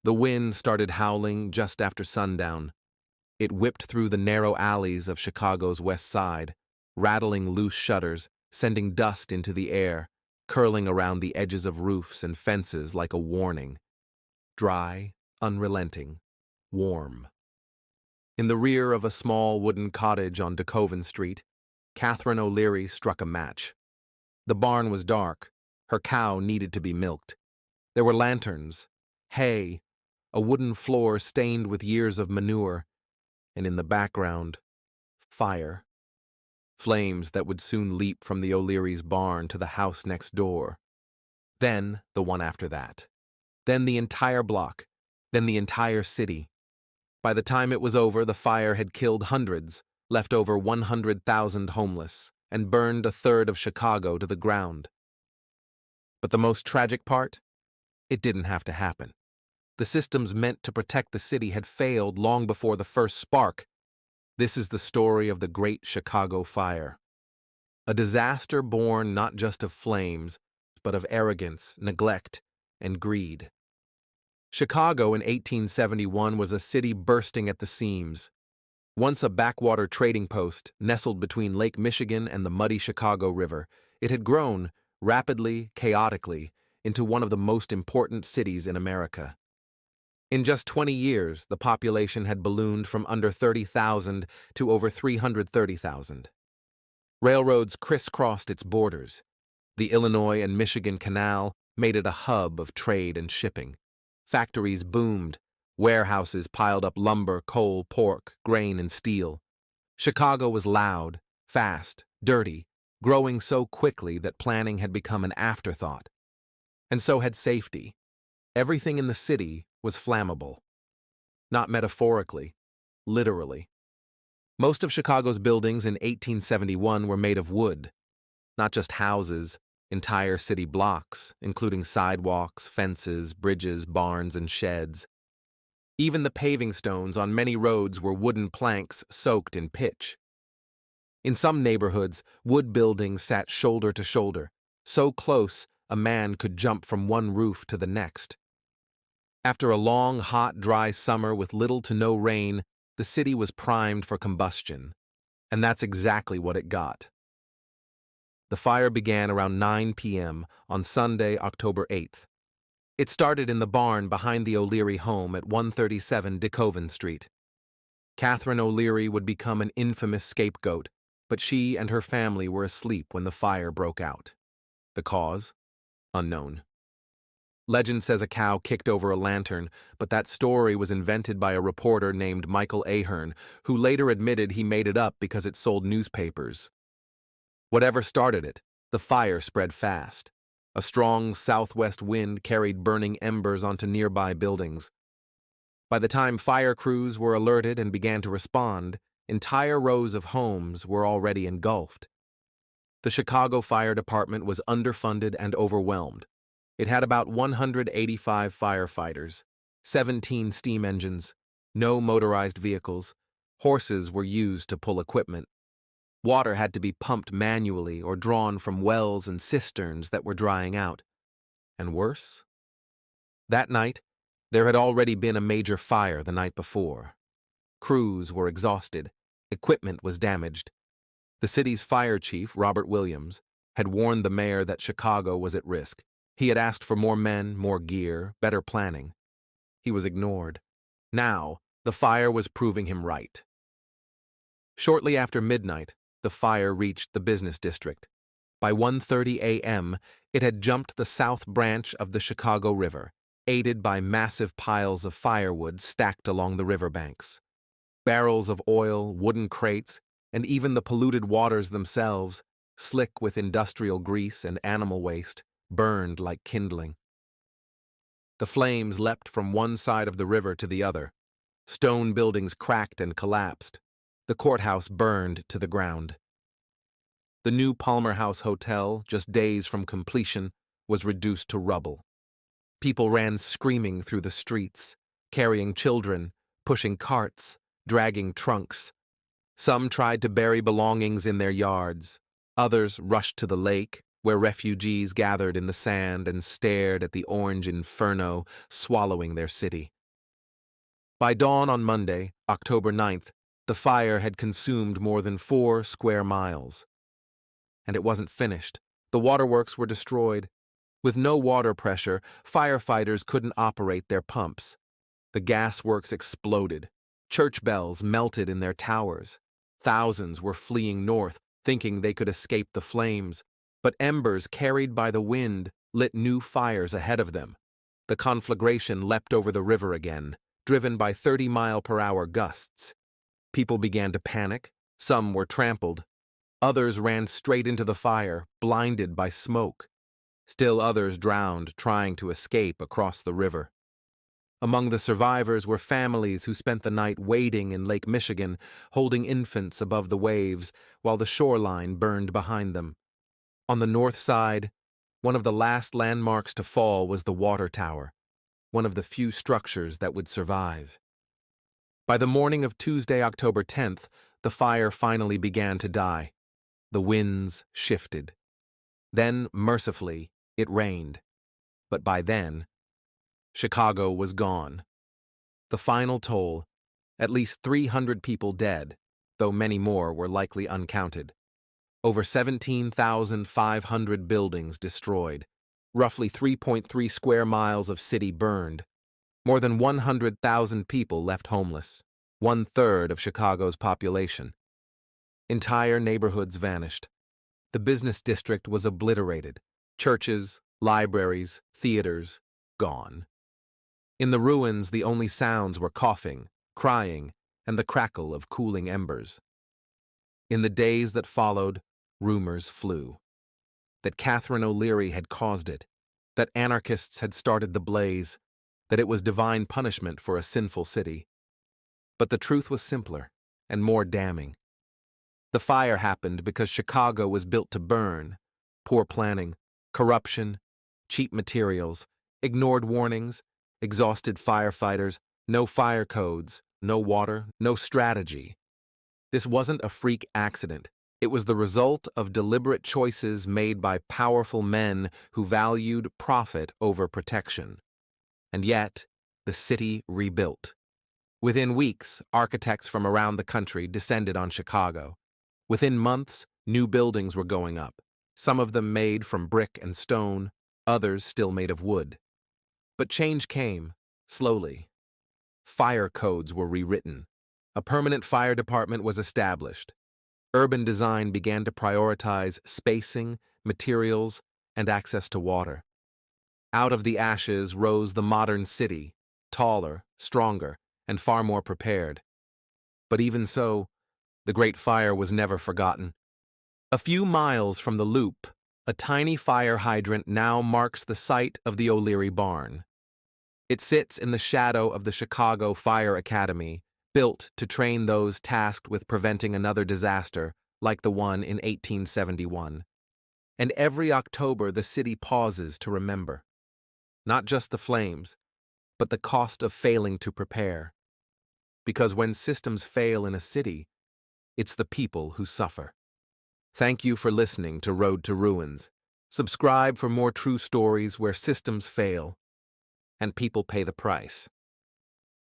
The wind started howling just after sundown. It whipped through the narrow alleys of Chicago's west side, rattling loose shutters, sending dust into the air, curling around the edges of roofs and fences like a warning. Dry, unrelenting, warm. In the rear of a small wooden cottage on DeKoven Street, Catherine O'Leary struck a match. The barn was dark. Her cow needed to be milked. There were lanterns, hay, a wooden floor stained with years of manure, and in the background, fire. Flames that would soon leap from the O'Leary's barn to the house next door. Then the one after that. Then the entire block. Then the entire city. By the time it was over, the fire had killed hundreds, left over 100,000 homeless, and burned a third of Chicago to the ground. But the most tragic part? It didn't have to happen. The systems meant to protect the city had failed long before the first spark. This is the story of the Great Chicago Fire. A disaster born not just of flames, but of arrogance, neglect, and greed. Chicago in 1871 was a city bursting at the seams. Once a backwater trading post nestled between Lake Michigan and the muddy Chicago River, it had grown, rapidly, chaotically, into one of the most important cities in America. In just 20 years, the population had ballooned from under 30,000 to over 330,000. Railroads crisscrossed its borders. The Illinois and Michigan Canal made it a hub of trade and shipping. Factories boomed. Warehouses piled up lumber, coal, pork, grain, and steel. Chicago was loud, fast, dirty, growing so quickly that planning had become an afterthought. And so had safety. Everything in the city was flammable. Not metaphorically, literally. Most of Chicago's buildings in 1871 were made of wood. Not just houses, entire city blocks, including sidewalks, fences, bridges, barns, and sheds. Even the paving stones on many roads were wooden planks soaked in pitch. In some neighborhoods, wood buildings sat shoulder to shoulder, so close a man could jump from one roof to the next. After a long, hot, dry summer with little to no rain, the city was primed for combustion. And that's exactly what it got. The fire began around 9 p.m. on Sunday, October 8th. It started in the barn behind the O'Leary home at 137 DeKoven Street. Catherine O'Leary would become an infamous scapegoat, but she and her family were asleep when the fire broke out. The cause? Unknown. Legend says a cow kicked over a lantern, but that story was invented by a reporter named Michael Ahern, who later admitted he made it up because it sold newspapers. Whatever started it, the fire spread fast. A strong southwest wind carried burning embers onto nearby buildings. By the time fire crews were alerted and began to respond, entire rows of homes were already engulfed. The Chicago Fire Department was underfunded and overwhelmed. It had about 185 firefighters, 17 steam engines, no motorized vehicles. Horses were used to pull equipment. Water had to be pumped manually or drawn from wells and cisterns that were drying out. And worse? That night, there had already been a major fire the night before. Crews were exhausted. Equipment was damaged. The city's fire chief, Robert Williams, had warned the mayor that Chicago was at risk. He had asked for more men, more gear, better planning. He was ignored. Now, the fire was proving him right. Shortly after midnight, the fire reached the business district. By 1:30 a.m., it had jumped the south branch of the Chicago River, aided by massive piles of firewood stacked along the riverbanks. Barrels of oil, wooden crates, and even the polluted waters themselves, slick with industrial grease and animal waste, burned like kindling. The flames leapt from one side of the river to the other. Stone buildings cracked and collapsed. The courthouse burned to the ground. The new Palmer House Hotel, just days from completion, was reduced to rubble. People ran screaming through the streets, carrying children, pushing carts, dragging trunks. Some tried to bury belongings in their yards. Others rushed to the lake, where refugees gathered in the sand and stared at the orange inferno swallowing their city. By dawn on Monday, October 9th, the fire had consumed more than 4 square miles. And it wasn't finished. The waterworks were destroyed. With no water pressure, firefighters couldn't operate their pumps. The gasworks exploded. Church bells melted in their towers. Thousands were fleeing north, thinking they could escape the flames. But embers carried by the wind lit new fires ahead of them. The conflagration leapt over the river again, driven by 30-mile-per-hour gusts. People began to panic. Some were trampled. Others ran straight into the fire, blinded by smoke. Still others drowned, trying to escape across the river. Among the survivors were families who spent the night wading in Lake Michigan, holding infants above the waves, while the shoreline burned behind them. On the north side, one of the last landmarks to fall was the water tower, one of the few structures that would survive. By the morning of Tuesday, October 10th, the fire finally began to die. The winds shifted. Then, mercifully, it rained. But by then, Chicago was gone. The final toll, at least 300 people dead, though many more were likely uncounted. Over 17,500 buildings destroyed, roughly 3.3 square miles of city burned. More than 100,000 people left homeless, 1/3 of Chicago's population. Entire neighborhoods vanished. The business district was obliterated. Churches, libraries, theaters, gone. In the ruins, the only sounds were coughing, crying, and the crackle of cooling embers. In the days that followed, rumors flew. That Catherine O'Leary had caused it, that anarchists had started the blaze, that it was divine punishment for a sinful city. But the truth was simpler and more damning. The fire happened because Chicago was built to burn. Poor planning, corruption, cheap materials, ignored warnings, exhausted firefighters, no fire codes, no water, no strategy. This wasn't a freak accident. It was the result of deliberate choices made by powerful men who valued profit over protection. And yet, the city rebuilt. Within weeks, architects from around the country descended on Chicago. Within months, new buildings were going up, some of them made from brick and stone, others still made of wood. But change came, slowly. Fire codes were rewritten. A permanent fire department was established. Urban design began to prioritize spacing, materials, and access to water. Out of the ashes rose the modern city, taller, stronger, and far more prepared. But even so, the Great Fire was never forgotten. A few miles from the Loop, a tiny fire hydrant now marks the site of the O'Leary Barn. It sits in the shadow of the Chicago Fire Academy, built to train those tasked with preventing another disaster like the one in 1871. And every October the city pauses to remember. Not just the flames, but the cost of failing to prepare. Because when systems fail in a city, it's the people who suffer. Thank you for listening to Road to Ruins. Subscribe for more true stories where systems fail and people pay the price.